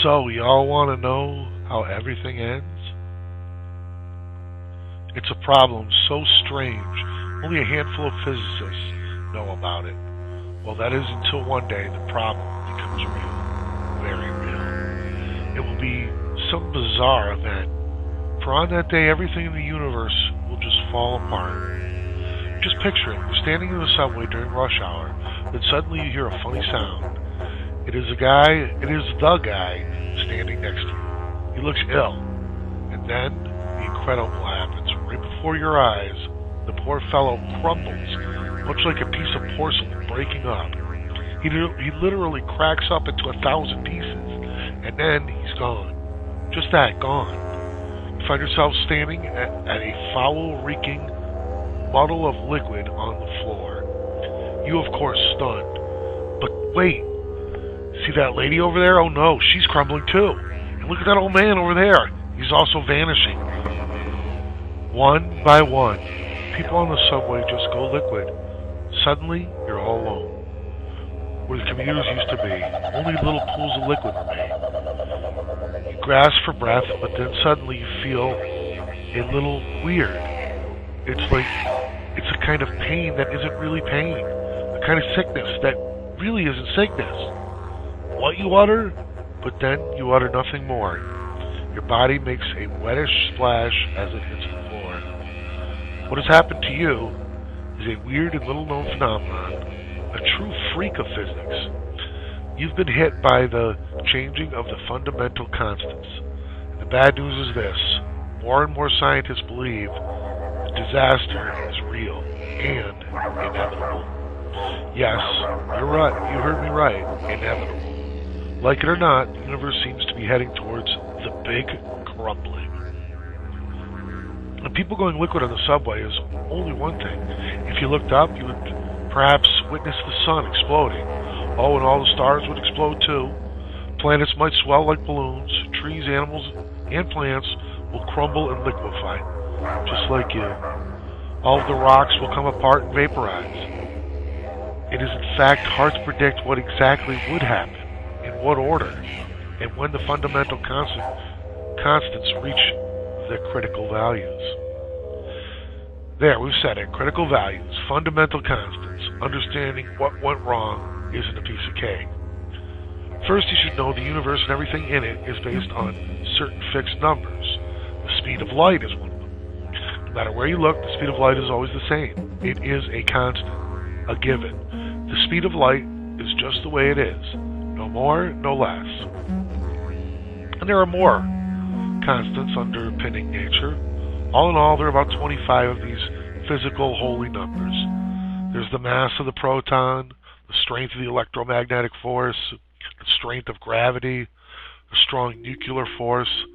So, y'all want to know how everything ends? It's a problem so strange, only a handful of physicists know about it. Well, that is until one day the problem becomes real, very real. It will be some bizarre event, for on that day everything in the universe will just fall apart. Just picture it, you're standing in the subway during rush hour, then suddenly you hear a funny sound. It is the guy standing next to you. He looks ill, and then the incredible happens. Right before your eyes, the poor fellow crumbles, much like a piece of porcelain breaking up. He literally cracks up into 1,000 pieces, and then he's gone. Just that, gone. You find yourself standing at a foul-reeking muddle of liquid on the floor. You, of course, stunned. But wait, see that lady over there? Oh no, she's crumbling too. And look at that old man over there. He's also vanishing. One by one, people on the subway just go liquid. Suddenly, you're all alone. Where the commuters used to be, only little pools of liquid remain. You grasp for breath, but then suddenly you feel a little weird. It's like it's a kind of pain that isn't really pain. A kind of sickness that really isn't sickness. What you utter, but then you utter nothing more. Your body makes a wettish splash as it hits the floor. What has happened to you is a weird and little-known phenomenon, a true freak of physics. You've been hit by the changing of the fundamental constants. And the bad news is this. More and more scientists believe the disaster is real and inevitable. Yes, you're right. You heard me right. Inevitable. Like it or not, the universe seems to be heading towards the big crumbling. And people going liquid on the subway is only one thing. If you looked up, you would perhaps witness the sun exploding. Oh, and all the stars would explode too. Planets might swell like balloons. Trees, animals, and plants will crumble and liquefy, just like you. All of the rocks will come apart and vaporize. It is in fact hard to predict what exactly would happen, in what order, and when the fundamental constants reach their critical values. There, we've said it. Critical values, fundamental constants. Understanding what went wrong isn't a piece of cake. First, you should know the universe and everything in it is based on certain fixed numbers. The speed of light is one of them. No matter where you look, the speed of light is always the same. It is a constant, a given. The speed of light is just the way it is. No more, no less. And there are more constants underpinning nature. All in all, there are about 25 of these physical holy numbers. There's the mass of the proton, the strength of the electromagnetic force, the strength of gravity, the strong nuclear force,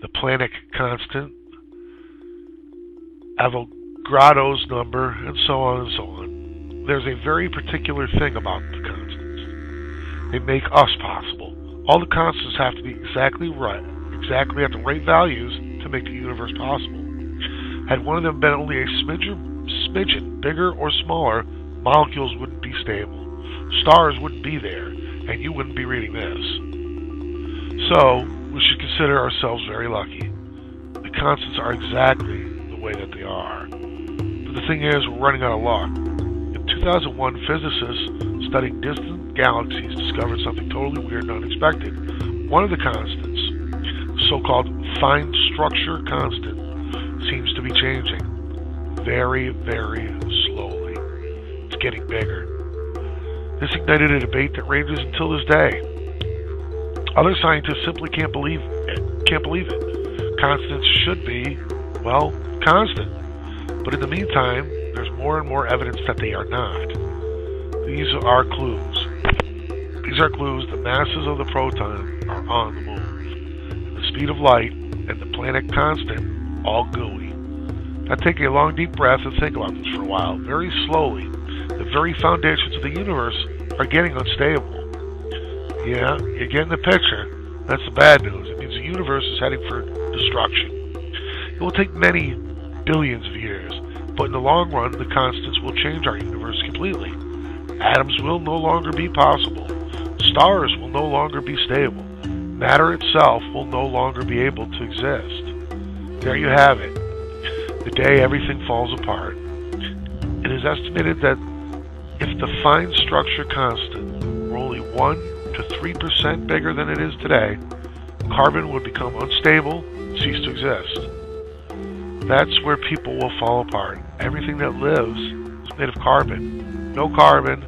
the Planck constant, Avogadro's number, and so on and so on. There's a very particular thing about the constants. They make us possible. All the constants have to be exactly right, exactly at the right values to make the universe possible. Had one of them been only a smidgen bigger or smaller, molecules wouldn't be stable. Stars wouldn't be there, and you wouldn't be reading this. So, we should consider ourselves very lucky. The constants are exactly the way that they are. But the thing is, we're running out of luck. In 2001, physicists studying distant galaxies discovered something totally weird and unexpected. One of the constants, the so-called fine structure constant, seems to be changing very, very slowly. It's getting bigger. This ignited a debate that rages until this day. Other scientists simply can't believe it. Constants should be, well, constant. But in the meantime, there's more and more evidence that they are not. These are clues. These are clues the masses of the proton are on the move. The speed of light and the Planck constant, all gooey. Now take a long deep breath and think about this for a while. Very slowly, the very foundations of the universe are getting unstable. Yeah, you're getting the picture. That's the bad news. It means the universe is heading for destruction. It will take many billions of years, but in the long run, the constants will change our universe completely. Atoms will no longer be possible. Stars will no longer be stable. Matter itself will no longer be able to exist. There you have it. The day everything falls apart. It is estimated that if the fine structure constant were only 1 to 3% bigger than it is today, carbon would become unstable and cease to exist. That's where people will fall apart. Everything that lives is made of carbon. No carbon,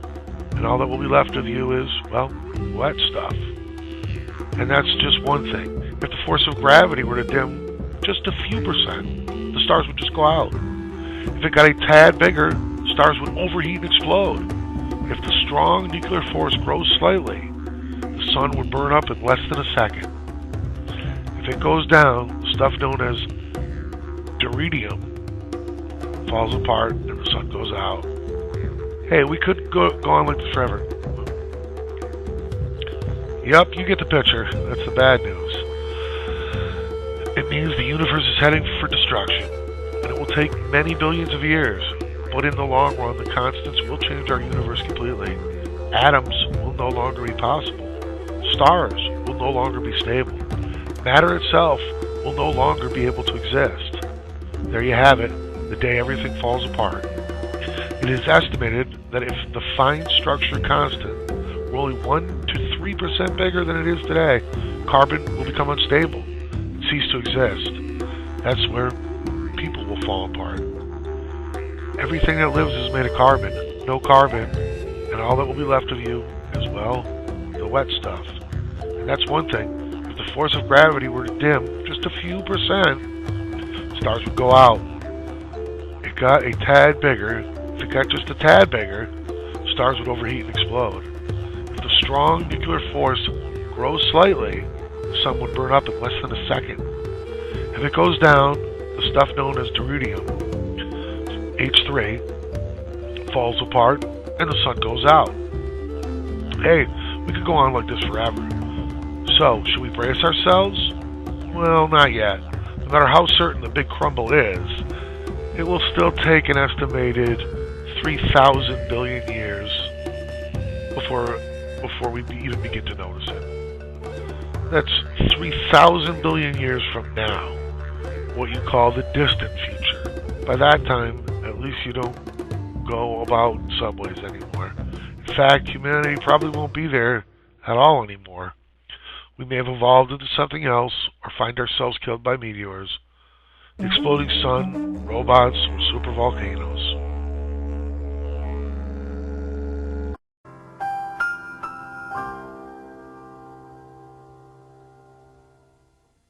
and all that will be left of you is, well, wet stuff. And that's just one thing. If the force of gravity were to dim just a few percent, the stars would just go out. If it got a tad bigger, stars would overheat and explode. If the strong nuclear force grows slightly, the sun would burn up in less than a second. If it goes down, the stuff known as deuterium falls apart and the sun goes out. Hey, we could go on like this forever. Yup, you get the picture. That's the bad news. It means the universe is heading for destruction, and it will take many billions of years. But in the long run, the constants will change our universe completely. Atoms will no longer be possible. Stars will no longer be stable. Matter itself will no longer be able to exist. There you have it, the day everything falls apart. It is estimated that if the fine structure constant were only 1 to 3% bigger than it is today, carbon will become unstable and cease to exist. That's where people will fall apart. Everything that lives is made of carbon. No carbon, and all that will be left of you is, well, the wet stuff. And that's one thing. If the force of gravity were to dim just a few percent, stars would go out. It got a tad bigger. If it got just a tad bigger, stars would overheat and explode. If the strong nuclear force grows slightly, the sun would burn up in less than a second. If it goes down, the stuff known as deuterium, H3, falls apart and the sun goes out. Hey, we could go on like this forever. So, should we brace ourselves? Well, not yet. No matter how certain the big crumble is, it will still take an estimated 3,000 billion years before we even begin to notice it. That's 3,000 billion years from now, what you call the distant future. By that time, at least you don't go about subways anymore. In fact, humanity probably won't be there at all anymore. We may have evolved into something else or find ourselves killed by meteors, the exploding sun, robots, or supervolcanoes.